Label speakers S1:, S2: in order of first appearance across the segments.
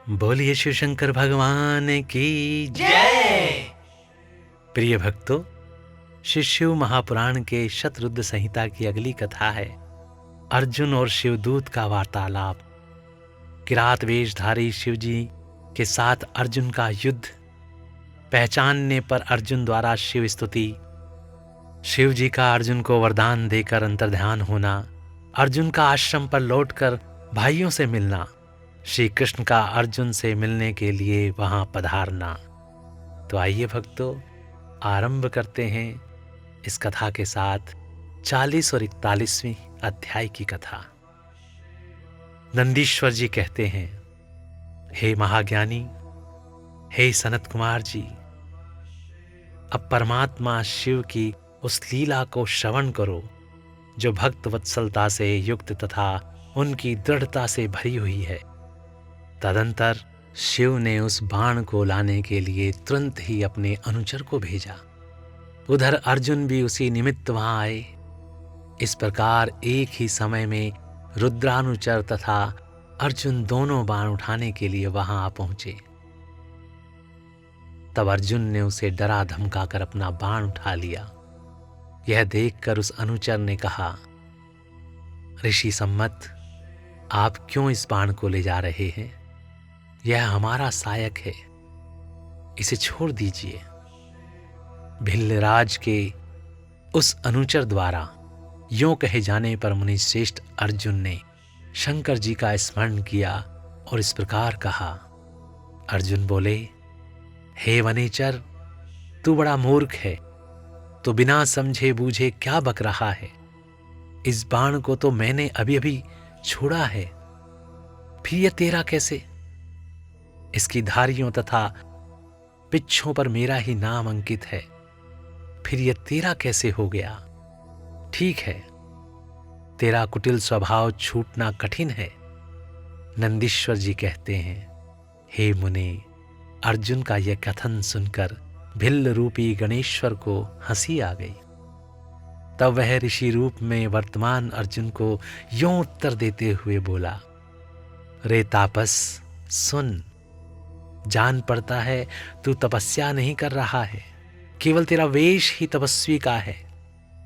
S1: बोलिए शिव शंकर भगवान की
S2: जय।
S1: प्रिय भक्तों, श्री शिव महापुराण के शतरुद्र संहिता की अगली कथा है अर्जुन और शिवदूत का वार्तालाप। किरात वेशधारी शिवजी के साथ अर्जुन का युद्ध, पहचानने पर अर्जुन द्वारा शिव स्तुति, शिवजी का अर्जुन को वरदान देकर अंतर्ध्यान होना, अर्जुन का आश्रम पर लौटकर भाइयों से मिलना, श्री कृष्ण का अर्जुन से मिलने के लिए वहां पधारना। तो आइए भक्तों, आरंभ करते हैं इस कथा के साथ 40 और 41वीं अध्याय की कथा। नंदीश्वर जी कहते हैं, हे महाज्ञानी, हे सनत कुमार जी, अब परमात्मा शिव की उस लीला को श्रवण करो जो भक्त वत्सलता से युक्त तथा उनकी दृढ़ता से भरी हुई है। तदंतर शिव ने उस बाण को लाने के लिए तुरंत ही अपने अनुचर को भेजा। उधर अर्जुन भी उसी निमित्त वहां आए। इस प्रकार एक ही समय में रुद्रानुचर तथा अर्जुन दोनों बाण उठाने के लिए वहां आ पहुंचे। तब अर्जुन ने उसे डरा धमकाकर अपना बाण उठा लिया। यह देखकर उस अनुचर ने कहा, ऋषि सम्मत, आप क्यों इस बाण को ले जा रहे हैं? यह हमारा सहायक है, इसे छोड़ दीजिए। भिल्लराज के उस अनुचर द्वारा यों कहे जाने पर मुनिश्रेष्ठ अर्जुन ने शंकर जी का स्मरण किया और इस प्रकार कहा। अर्जुन बोले, हे वनेचर, तू बड़ा मूर्ख है, तो बिना समझे बूझे क्या बक रहा है? इस बाण को तो मैंने अभी अभी छोड़ा है, फिर यह तेरा कैसे? इसकी धारियों तथा पिच्छों पर मेरा ही नाम अंकित है, फिर यह तेरा कैसे हो गया? ठीक है, तेरा कुटिल स्वभाव छूटना कठिन है। नंदीश्वर जी कहते हैं, हे मुने, अर्जुन का यह कथन सुनकर भिल्ल रूपी गणेश्वर को हंसी आ गई। तब वह ऋषि रूप में वर्तमान अर्जुन को यों उत्तर देते हुए बोला, रे तापस सुन, जान पड़ता है तू तपस्या नहीं कर रहा है, केवल तेरा वेश ही तपस्वी का है,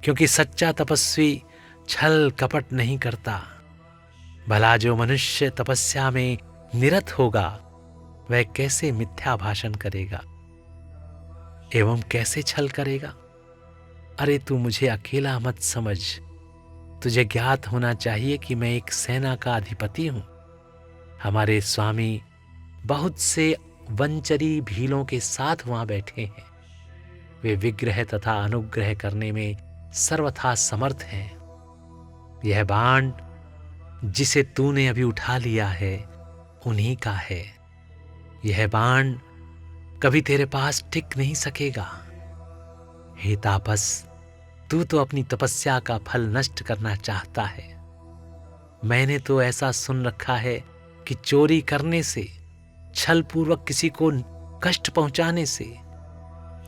S1: क्योंकि सच्चा तपस्वी छल कपट नहीं करता। भला जो मनुष्य तपस्या में निरत होगा वह कैसे मिथ्या भाषण करेगा एवं कैसे छल करेगा? अरे तू मुझे अकेला मत समझ, तुझे ज्ञात होना चाहिए कि मैं एक सेना का अधिपति हूं। हमारे स्वामी बहुत से वंचरी भीलों के साथ वहां बैठे हैं। वे विग्रह तथा अनुग्रह करने में सर्वथा समर्थ हैं। यह बाण जिसे तूने अभी उठा लिया है उन्हीं का है। यह बाण कभी तेरे पास टिक नहीं सकेगा। हे तापस, तू तो अपनी तपस्या का फल नष्ट करना चाहता है। मैंने तो ऐसा सुन रखा है कि चोरी करने से, छल पूर्वक किसी को कष्ट पहुंचाने से,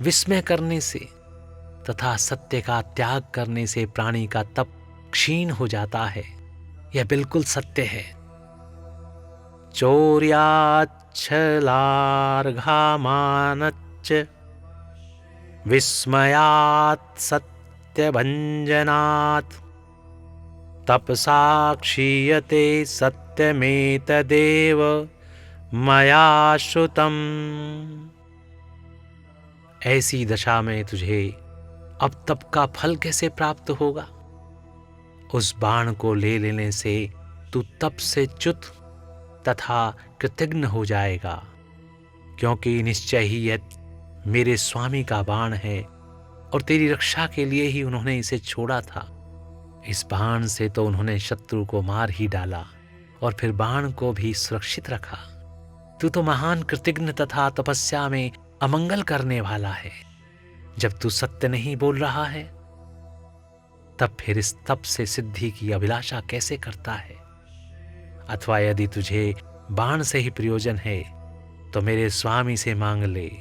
S1: विस्मय करने से तथा सत्य का त्याग करने से प्राणी का तप क्षीण हो जाता है। यह बिल्कुल सत्य है। चौर्याच्छलार्घामानच्च विस्मयात् सत्यभञ्जनात् तपसा क्षीयते सत्यमेतदेव मया श्रुतम्। ऐसी दशा में तुझे अब तप का फल कैसे प्राप्त होगा? उस बाण को ले लेने से तू तप से च्युत तथा कृतघ्न हो जाएगा, क्योंकि निश्चय ही यह मेरे स्वामी का बाण है और तेरी रक्षा के लिए ही उन्होंने इसे छोड़ा था। इस बाण से तो उन्होंने शत्रु को मार ही डाला और फिर बाण को भी सुरक्षित रखा। तू तो महान कृतघ्न तथा तपस्या में अमंगल करने वाला है। जब तू सत्य नहीं बोल रहा है, तब फिर इस तप से सिद्धि की अभिलाषा कैसे करता है? अथवा यदि तुझे बाण से ही प्रयोजन है तो मेरे स्वामी से मांग ले,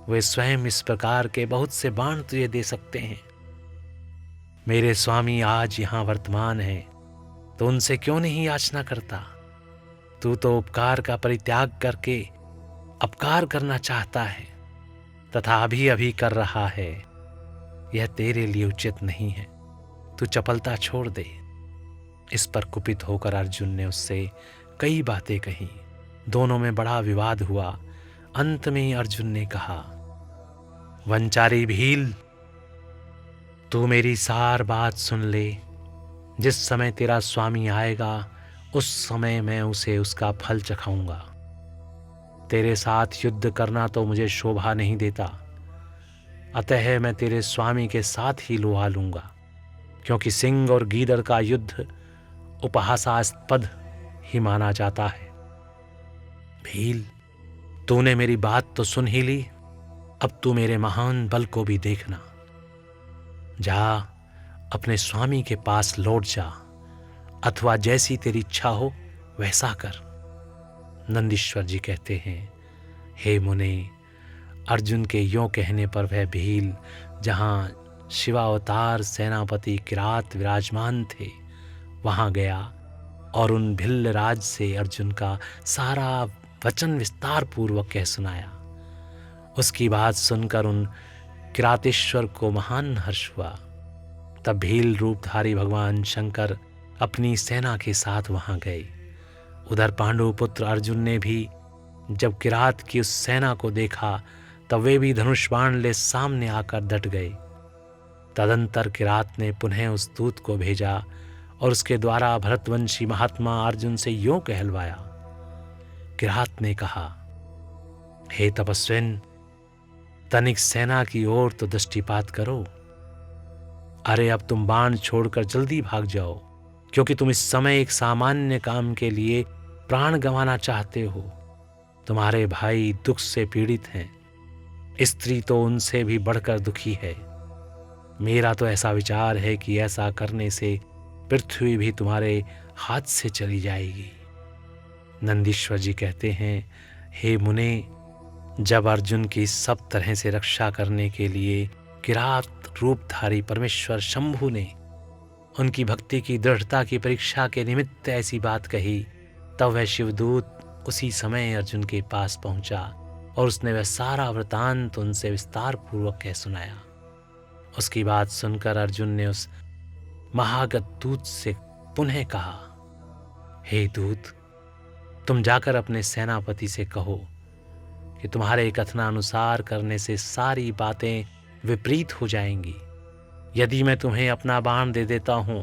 S1: वे स्वयं इस प्रकार के बहुत से बाण तुझे दे सकते हैं। मेरे स्वामी आज यहां वर्तमान है, तो उनसे क्यों नहीं याचना करता? तू तो उपकार का परित्याग करके अपकार करना चाहता है तथा अभी अभी कर रहा है। यह तेरे लिए उचित नहीं है, तू चपलता छोड़ दे। इस पर कुपित होकर अर्जुन ने उससे कई बातें कही। दोनों में बड़ा विवाद हुआ। अंत में अर्जुन ने कहा, वंचारी भील, तू मेरी सार बात सुन ले। जिस समय तेरा स्वामी आएगा उस समय मैं उसे उसका फल चखाऊंगा। तेरे साथ युद्ध करना तो मुझे शोभा नहीं देता, अतः मैं तेरे स्वामी के साथ ही लुहा लूंगा, क्योंकि सिंह और गीदड़ का युद्ध उपहासास्पद ही माना जाता है। भील, तूने मेरी बात तो सुन ही ली, अब तू मेरे महान बल को भी देखना। जा, अपने स्वामी के पास लौट जा, अथवा जैसी तेरी इच्छा हो वैसा कर। नंदीश्वर जी कहते हैं, हे मुने, अर्जुन के यों कहने पर वह भील, जहाँ शिवावतार सेनापति किरात विराजमान थे, वहाँ गया और उन भिल्ल राज से अर्जुन का सारा वचन विस्तार पूर्वक कह सुनाया। उसकी बात सुनकर उन किरातेश्वर को महान हर्ष हुआ। तब भील रूपधारी भगवान शंकर अपनी सेना के साथ वहां गए। उधर पांडु पुत्र अर्जुन ने भी जब किरात की उस सेना को देखा तब वे भी धनुष बाण ले सामने आकर डट गए। तदंतर किरात ने पुनः उस दूत को भेजा और उसके द्वारा भरतवंशी महात्मा अर्जुन से यूं कहलवाया। किरात ने कहा, हे तपस्विन, तनिक सेना की ओर तो दृष्टिपात करो। अरे अब तुम बाण छोड़कर जल्दी भाग जाओ, क्योंकि तुम इस समय एक सामान्य काम के लिए प्राण गंवाना चाहते हो। तुम्हारे भाई दुख से पीड़ित हैं, स्त्री तो उनसे भी बढ़कर दुखी है। मेरा तो ऐसा विचार है कि ऐसा करने से पृथ्वी भी तुम्हारे हाथ से चली जाएगी। नंदीश्वर जी कहते हैं, हे मुने, जब अर्जुन की सब तरह से रक्षा करने के लिए किरात रूपधारी परमेश्वर शंभु ने उनकी भक्ति की दृढ़ता की परीक्षा के निमित्त ऐसी बात कही, तब वह शिवदूत उसी समय अर्जुन के पास पहुंचा और उसने वह सारा वृतांत उनसे विस्तार पूर्वक कह सुनाया। उसकी बात सुनकर अर्जुन ने उस महागत दूत से पुनः कहा, हे दूत, तुम जाकर अपने सेनापति से कहो कि तुम्हारे कथनानुसार करने से सारी बातें विपरीत हो जाएंगी। यदि मैं तुम्हें अपना बाण दे देता हूं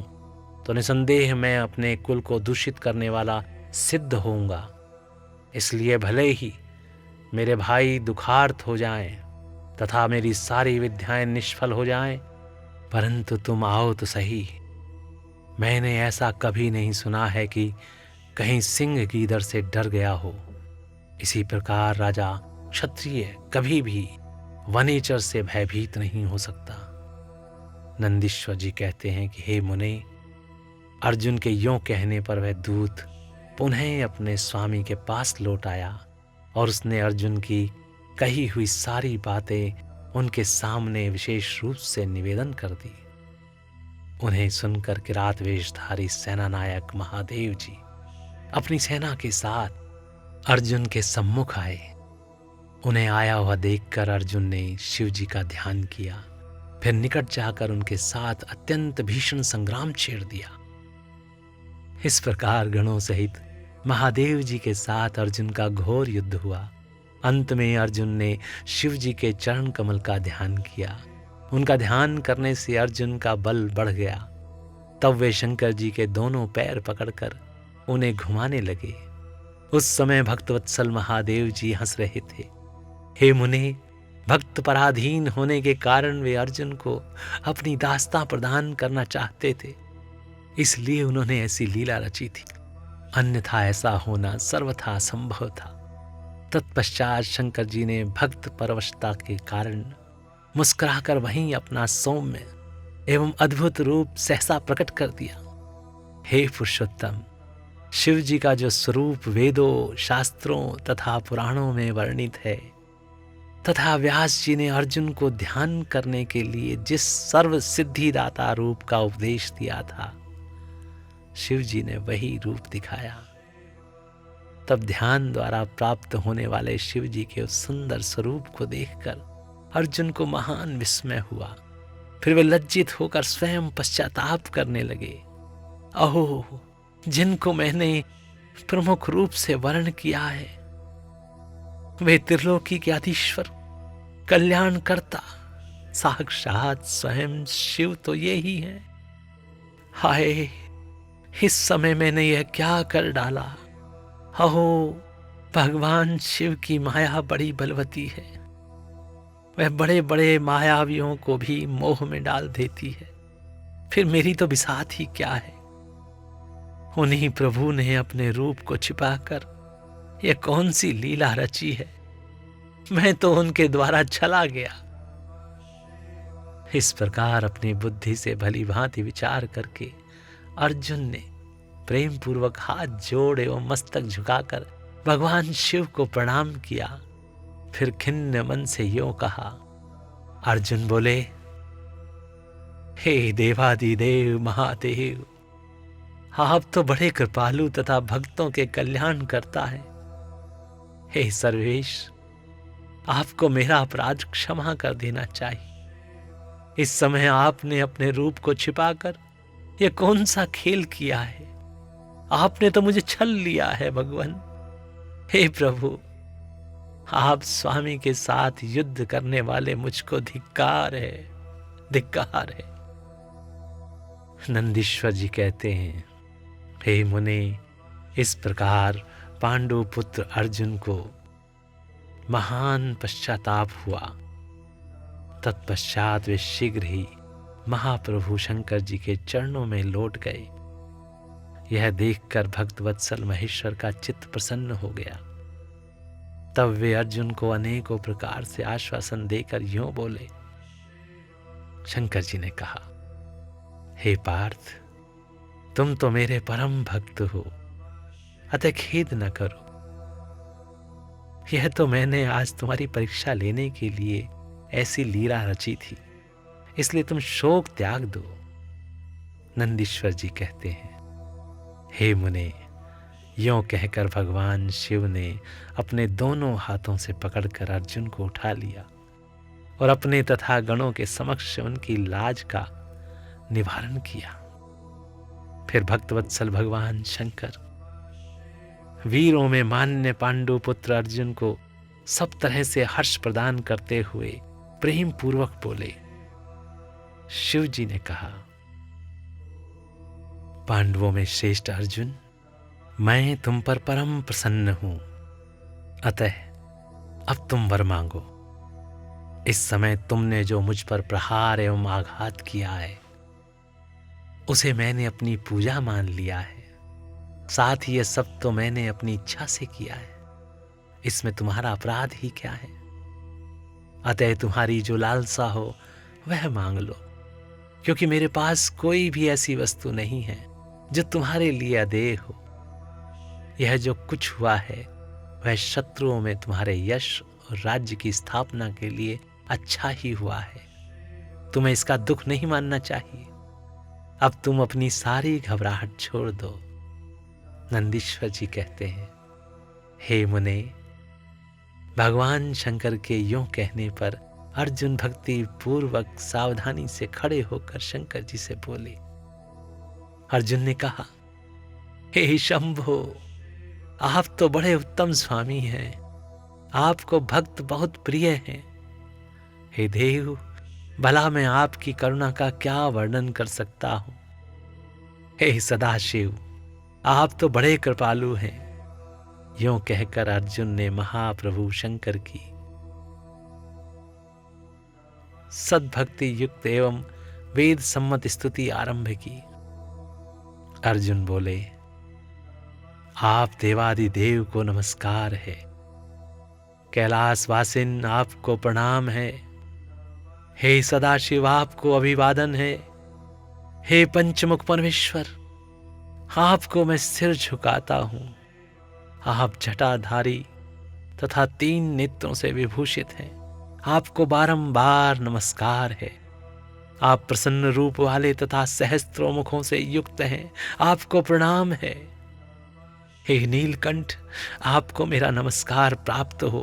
S1: तो निसंदेह मैं अपने कुल को दूषित करने वाला सिद्ध होऊंगा। इसलिए भले ही मेरे भाई दुखार्त हो जाएं तथा मेरी सारी विद्याएं निष्फल हो जाएं, परंतु तुम आओ तो सही। मैंने ऐसा कभी नहीं सुना है कि कहीं सिंह गीदड़ से डर गया हो। इसी प्रकार राजा क्षत्रिय कभी भी वनेचर से भयभीत नहीं हो सकता। नंदीश्वर जी कहते हैं कि हे मुने, अर्जुन के यों कहने पर वह दूत पुनः अपने स्वामी के पास लौट आया और उसने अर्जुन की कही हुई सारी बातें उनके सामने विशेष रूप से निवेदन कर दी। उन्हें सुनकर किरात वेशधारी सेनानायक महादेव जी अपनी सेना के साथ अर्जुन के सम्मुख आए। उन्हें आया हुआ देखकर अर्जुन ने शिव जी का ध्यान किया, फिर निकट जाकर उनके साथ अत्यंत भीषण संग्राम छेड़ दिया। इस प्रकार गणों सहित महादेव जी के साथ अर्जुन का घोर युद्ध हुआ। अंत में अर्जुन ने शिव जी के चरण कमल का ध्यान किया। उनका ध्यान करने से अर्जुन का बल बढ़ गया। तब वे शंकर जी के दोनों पैर पकड़कर उन्हें घुमाने लगे। उस समय भक्तवत्सल महादेव जी हंस रहे थे। हे मुने, भक्त पराधीन होने के कारण वे अर्जुन को अपनी दास्तां प्रदान करना चाहते थे, इसलिए उन्होंने ऐसी लीला रची थी। अन्यथा ऐसा होना सर्वथा असंभव था। तत्पश्चात शंकर जी ने भक्त परवशता के कारण मुस्कुराकर वहीं अपना सौम्य एवं अद्भुत रूप सहसा प्रकट कर दिया। हे पुरुषोत्तम, शिव जी का जो स्वरूप वेदों, शास्त्रों तथा पुराणों में वर्णित है तथा व्यास जी ने अर्जुन को ध्यान करने के लिए जिस सर्व सिद्धिदाता रूप का उपदेश दिया था, शिव जी ने वही रूप दिखाया। तब ध्यान द्वारा प्राप्त होने वाले शिव जी के उस सुंदर स्वरूप को देखकर अर्जुन को महान विस्मय हुआ। फिर वे लज्जित होकर स्वयं पश्चाताप करने लगे। अहो, जिनको मैंने प्रमुख रूप से वर्ण किया है, वे त्रिलोकी के अधीश्वर, कल्याणकर्ता, साक्षात स्वयं शिव तो ये ही है। हाय, इस समय मैंने यह क्या कर डाला। अहो, भगवान शिव की माया बड़ी बलवती है। वह बड़े बड़े मायावियों को भी मोह में डाल देती है। फिर मेरी तो बिसात ही क्या है। उन्हीं प्रभु ने अपने रूप को छिपाकर यह कौन सी लीला रची है। मैं तो उनके द्वारा चला गया। इस प्रकार अपनी बुद्धि से भली भांति विचार करके अर्जुन ने प्रेम पूर्वक हाथ जोड़ एवं मस्तक झुकाकर भगवान शिव को प्रणाम किया। फिर खिन्न मन से यूं कहा। अर्जुन बोले, हे देवादिदेव महादेव, आप तो बड़े कृपालु तथा भक्तों के कल्याण करता है। हे सर्वेश, आपको मेरा अपराध क्षमा कर देना चाहिए। इस समय आपने अपने रूप को छिपाकर यह कौन सा खेल किया है। आपने तो मुझे छल लिया है भगवान। हे प्रभु, आप स्वामी के साथ युद्ध करने वाले मुझको धिक्कार है, धिक्कार है। नंदीश्वर जी कहते हैं, हे मुनि, इस प्रकार पांडु पुत्र अर्जुन को महान पश्चाताप हुआ। तत्पश्चात वे शीघ्र ही महाप्रभु शंकर जी के चरणों में लौट गए। यह देखकर भक्तवत्सल महेश्वर का चित्त प्रसन्न हो गया। तब वे अर्जुन को अनेकों प्रकार से आश्वासन देकर यूं बोले। शंकर जी ने कहा, हे पार्थ, तुम तो मेरे परम भक्त हो, अतः खेद न करो। यह तो मैंने आज तुम्हारी परीक्षा लेने के लिए ऐसी लीला रची थी, इसलिए तुम शोक त्याग दो। नंदीश्वर जी कहते हैं, हे मुने, यों कहकर भगवान शिव ने अपने दोनों हाथों से पकड़कर अर्जुन को उठा लिया और अपने तथा गणों के समक्ष उनकी लाज का निवारण किया। फिर भक्तवत्सल भगवान शंकर वीरों में मान्य पांडु पुत्र अर्जुन को सब तरह से हर्ष प्रदान करते हुए प्रेम पूर्वक बोले। शिव जी ने कहा, पांडवों में श्रेष्ठ अर्जुन, मैं तुम पर परम प्रसन्न हूं, अतः अब तुम वर मांगो। इस समय तुमने जो मुझ पर प्रहार एवं आघात किया है, उसे मैंने अपनी पूजा मान लिया है। साथ ही यह सब तो मैंने अपनी इच्छा से किया है। इसमें तुम्हारा अपराध ही क्या है। अतः तुम्हारी जो लालसा हो वह मांग लो, क्योंकि मेरे पास कोई भी ऐसी वस्तु नहीं है जो तुम्हारे लिए अदेय हो। यह जो कुछ हुआ है वह शत्रुओं में तुम्हारे यश और राज्य की स्थापना के लिए अच्छा ही हुआ है। तुम्हें इसका दुख नहीं मानना चाहिए। अब तुम अपनी सारी घबराहट छोड़ दो। नंदीश्वर जी कहते हैं, हे मुने, भगवान शंकर के यूं कहने पर अर्जुन भक्ति पूर्वक सावधानी से खड़े होकर शंकर जी से बोले। अर्जुन ने कहा, हे शंभो, आप तो बड़े उत्तम स्वामी हैं। आपको भक्त बहुत प्रिय हैं। हे देव, भला मैं आपकी करुणा का क्या वर्णन कर सकता हूं। हे सदाशिव, आप तो बड़े कृपालु हैं। यूं कहकर अर्जुन ने महाप्रभु शंकर की सद्भक्ति युक्त एवं वेद सम्मत स्तुति आरंभ की। अर्जुन बोले, आप देवादि देव को नमस्कार है। कैलाश वासिन आपको प्रणाम है। हे सदाशिव, आपको अभिवादन है। हे पंचमुख परमेश्वर, आपको मैं सिर झुकाता हूं। आप जटाधारी तथा 3 नेत्रों से विभूषित हैं। आपको बारंबार नमस्कार है। आप प्रसन्न रूप वाले तथा सहस्त्रों मुखों से युक्त हैं। आपको प्रणाम है। हे नीलकंठ, आपको मेरा नमस्कार प्राप्त हो।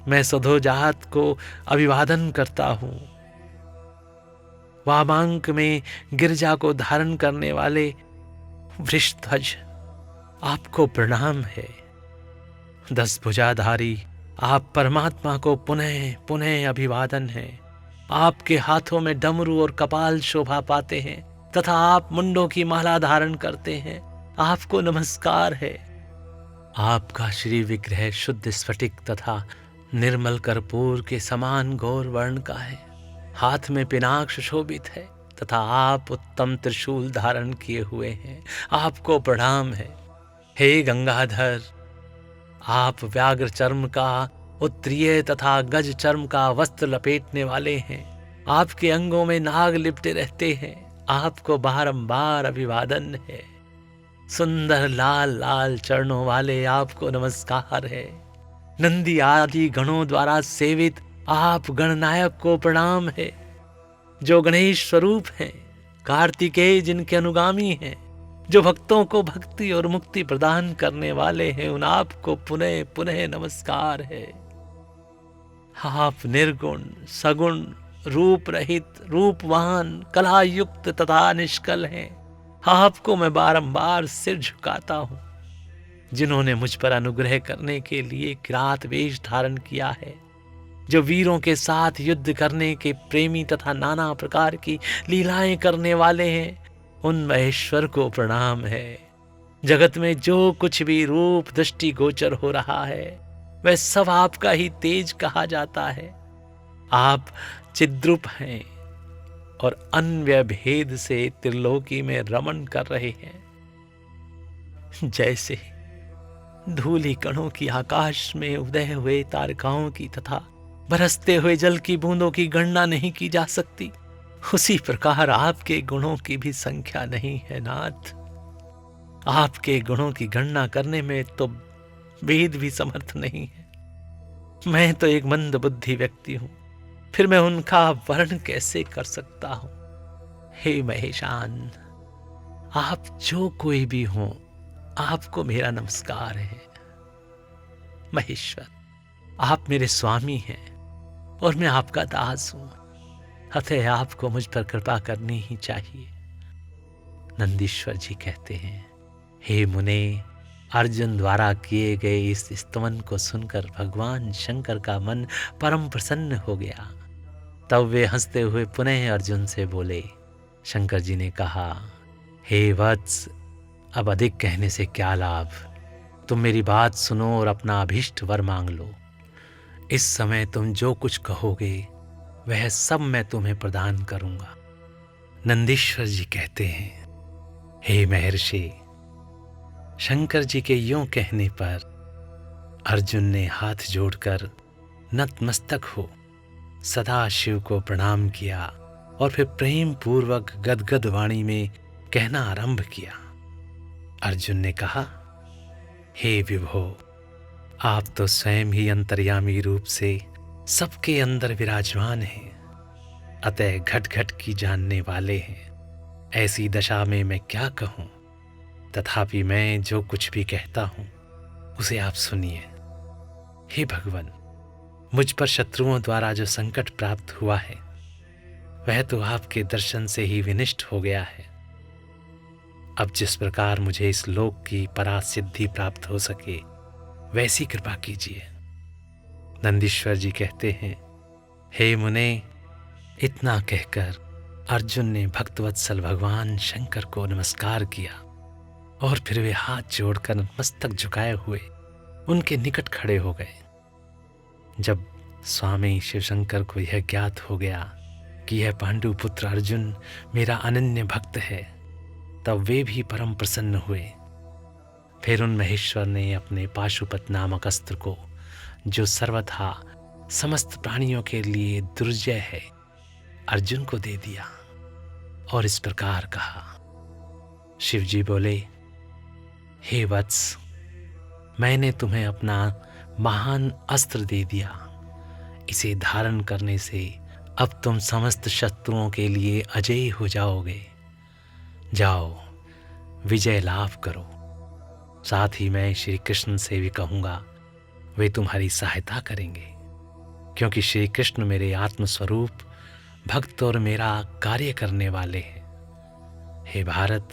S1: मैं सधोजात को अभिवादन करता हूं। वामांक में गिरजा को धारण करने वाले वृषध्वज, आपको प्रणाम है। 10 भुजाधारी आप परमात्मा को पुनः पुनः अभिवादन है। आपके हाथों में डमरू और कपाल शोभा पाते हैं तथा आप मुंडों की माला धारण करते हैं। आपको नमस्कार है। आपका श्री विग्रह शुद्ध स्फटिक तथा निर्मल कर्पूर के समान गौर वर्ण का है। हाथ में पिनाक्ष शोभित है तथा आप उत्तम त्रिशूल धारण किए हुए हैं। आपको प्रणाम है। हे गंगाधर, आप व्याघ्र चर्म का उत्तरीय तथा गज चर्म का वस्त्र लपेटने वाले हैं। आपके अंगों में नाग लिपटे रहते हैं। आपको बारंबार अभिवादन है। सुंदर लाल लाल चरणों वाले आपको नमस्कार है। नंदी आदि गणों द्वारा सेवित आप गणनायक को प्रणाम है। जो गणेश स्वरूप हैं, कार्तिकेय जिनके अनुगामी हैं, जो भक्तों को भक्ति और मुक्ति प्रदान करने वाले हैं, उन आपको पुनः पुनः नमस्कार है। आप निर्गुण, सगुण, रूप रहित, रूपवान, कलायुक्त तथा निष्कल हैं। आपको मैं बारंबार सिर झुकाता हूं। जिन्होंने मुझ पर अनुग्रह करने के लिए किरात वेश धारण किया है, जो वीरों के साथ युद्ध करने के प्रेमी तथा नाना प्रकार की लीलाएं करने वाले हैं, उन महेश्वर को प्रणाम है। जगत में जो कुछ भी रूप दृष्टि गोचर हो रहा है, वह सब आपका ही तेज कहा जाता है। आप चिद्रूप हैं और अन्वय भेद से त्रिलोकी में रमण कर रहे हैं। जैसे धूली कणों की आकाश में उदय हुए तारकाओं की तथा बरसते हुए जल की बूंदों की गणना नहीं की जा सकती, उसी प्रकार आपके गुणों की भी संख्या नहीं है नाथ। आपके गुणों की गणना करने में तो वेद भी समर्थ नहीं है। मैं तो एक मंद बुद्धि व्यक्ति हूं, फिर मैं उनका वर्ण कैसे कर सकता हूं। हे महेशान, आप जो कोई भी हो, आपको मेरा नमस्कार है। महेश्वर, आप मेरे स्वामी हैं और मैं आपका दास हूं, अतः आपको मुझ पर कृपा करनी ही चाहिए। नंदीश्वर जी कहते हैं, हे मुने, अर्जुन द्वारा किए गए इस स्तवन को सुनकर भगवान शंकर का मन परम प्रसन्न हो गया। तब वे हंसते हुए पुनः अर्जुन से बोले। शंकर जी ने कहा, हे वत्स, अब अधिक कहने से क्या लाभ। तुम मेरी बात सुनो और अपना अभीष्ट वर मांग लो। इस समय तुम जो कुछ कहोगे वह सब मैं तुम्हें प्रदान करूंगा। नंदीश्वर जी कहते हैं, हे महर्षि, शंकर जी के यूं कहने पर अर्जुन ने हाथ जोड़कर नतमस्तक हो सदाशिव को प्रणाम किया और फिर प्रेम पूर्वक गदगद वाणी में कहना आरंभ किया। अर्जुन ने कहा, हे विभो, आप तो स्वयं ही अंतर्यामी रूप से सबके अंदर विराजमान हैं, अतः घट घट की जानने वाले हैं। ऐसी दशा में मैं क्या कहूं, तथापि मैं जो कुछ भी कहता हूं उसे आप सुनिए। हे भगवान, मुझ पर शत्रुओं द्वारा जो संकट प्राप्त हुआ है वह तो आपके दर्शन से ही विनिष्ट हो गया है। अब जिस प्रकार मुझे इस लोक की परासिद्धि प्राप्त हो सके वैसी कृपा कीजिए। नंदीश्वर जी कहते हैं, हे मुने, इतना कहकर अर्जुन ने भक्तवत्सल भगवान शंकर को नमस्कार किया और फिर वे हाथ जोड़कर मस्तक झुकाए हुए उनके निकट खड़े हो गए। जब स्वामी शिवशंकर को यह ज्ञात हो गया कि यह पांडु पुत्र अर्जुन मेरा अनन्य भक्त है, तब वे भी परम प्रसन्न हुए। फिर उन महेश्वर ने अपने पाशुपत नामक अस्त्र को, जो सर्वथा समस्त प्राणियों के लिए दुर्जय है, अर्जुन को दे दिया और इस प्रकार कहा। शिवजी बोले, हे वत्स, मैंने तुम्हें अपना महान अस्त्र दे दिया। इसे धारण करने से अब तुम समस्त शत्रुओं के लिए अजेय हो जाओगे। जाओ, विजय लाभ करो। साथ ही मैं श्री कृष्ण से भी कहूँगा, वे तुम्हारी सहायता करेंगे, क्योंकि श्री कृष्ण मेरे आत्मस्वरूप भक्त और मेरा कार्य करने वाले हैं। हे भारत,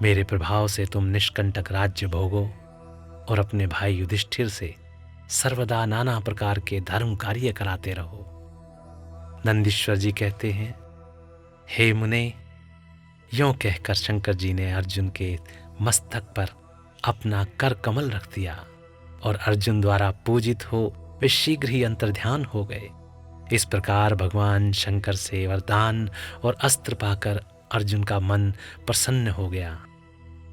S1: मेरे प्रभाव से तुम निष्कंटक राज्य भोगो और अपने भाई युधिष्ठिर से सर्वदा नाना प्रकार के धर्म कार्य कराते रहो। नंदीश्वर जी कहते हैं, हे मुने, यों कहकर शंकर जी ने अर्जुन के मस्तक पर अपना कर कमल रख दिया और अर्जुन द्वारा पूजित हो वे शीघ्र ही अंतर्ध्यान हो गए। इस प्रकार भगवान शंकर से वरदान और अस्त्र पाकर अर्जुन का मन प्रसन्न हो गया।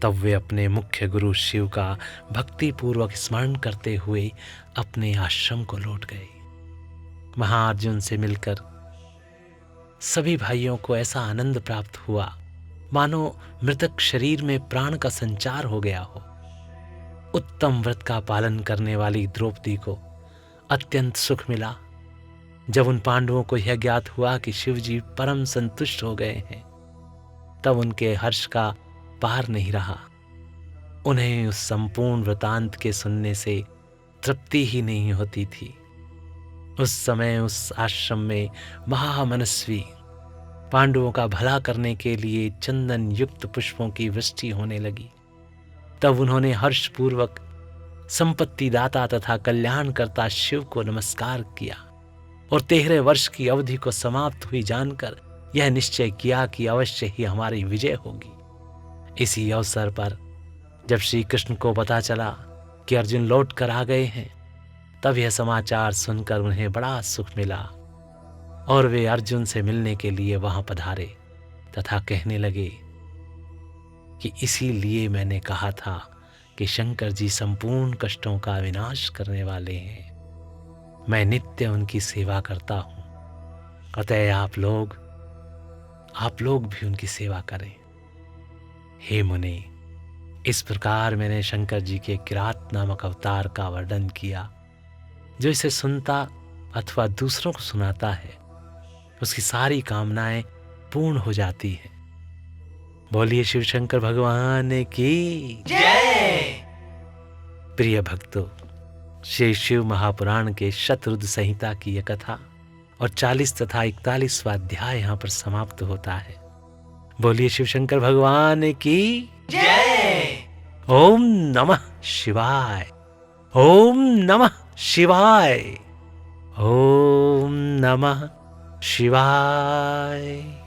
S1: तब वे अपने मुख्य गुरु शिव का भक्ति पूर्वक स्मरण करते हुए अपने आश्रम को लौट गए। वहां अर्जुन से मिलकर सभी भाइयों को ऐसा आनंद प्राप्त हुआ मानो मृतक शरीर में प्राण का संचार हो गया हो। उत्तम व्रत का पालन करने वाली द्रौपदी को अत्यंत सुख मिला। जब उन पांडवों को यह ज्ञात हुआ कि शिव जी परम संतुष्ट हो गए हैं, तब उनके हर्ष का पार नहीं रहा। उन्हें उस संपूर्ण वृतांत के सुनने से तृप्ति ही नहीं होती थी। उस समय उस आश्रम में महामनस्वी पांडवों का भला करने के लिए चंदन युक्त पुष्पों की वृष्टि होने लगी। तब उन्होंने हर्षपूर्वक संपत्ति दाता तथा कल्याणकर्ता शिव को नमस्कार किया और 13 वर्ष की अवधि को समाप्त हुई जानकर यह निश्चय किया कि अवश्य ही हमारी विजय होगी। इसी अवसर पर जब श्री कृष्ण को पता चला कि अर्जुन लौट कर आ गए हैं, तब यह समाचार सुनकर उन्हें बड़ा सुख मिला और वे अर्जुन से मिलने के लिए वहां पधारे तथा कहने लगे कि इसीलिए मैंने कहा था कि शंकर जी संपूर्ण कष्टों का विनाश करने वाले हैं। मैं नित्य उनकी सेवा करता हूं, अतः आप लोग भी उनकी सेवा करें। हे मुने, इस प्रकार मैंने शंकर जी के किरात नामक अवतार का वर्णन किया। जो इसे सुनता अथवा दूसरों को सुनाता है, उसकी सारी कामनाएं पूर्ण हो जाती हैं। बोलिए शिव शंकर भगवान की जय। प्रिय भक्तों, श्री शिव महापुराण के शतरुद्र संहिता की यह कथा और 40 तथा 41वां अध्याय यहाँ पर समाप्त होता है। बोलिए शिव शंकर भगवान की जय। ओम नमः शिवाय। ओम नमः शिवाय। ओम नमः शिवाय।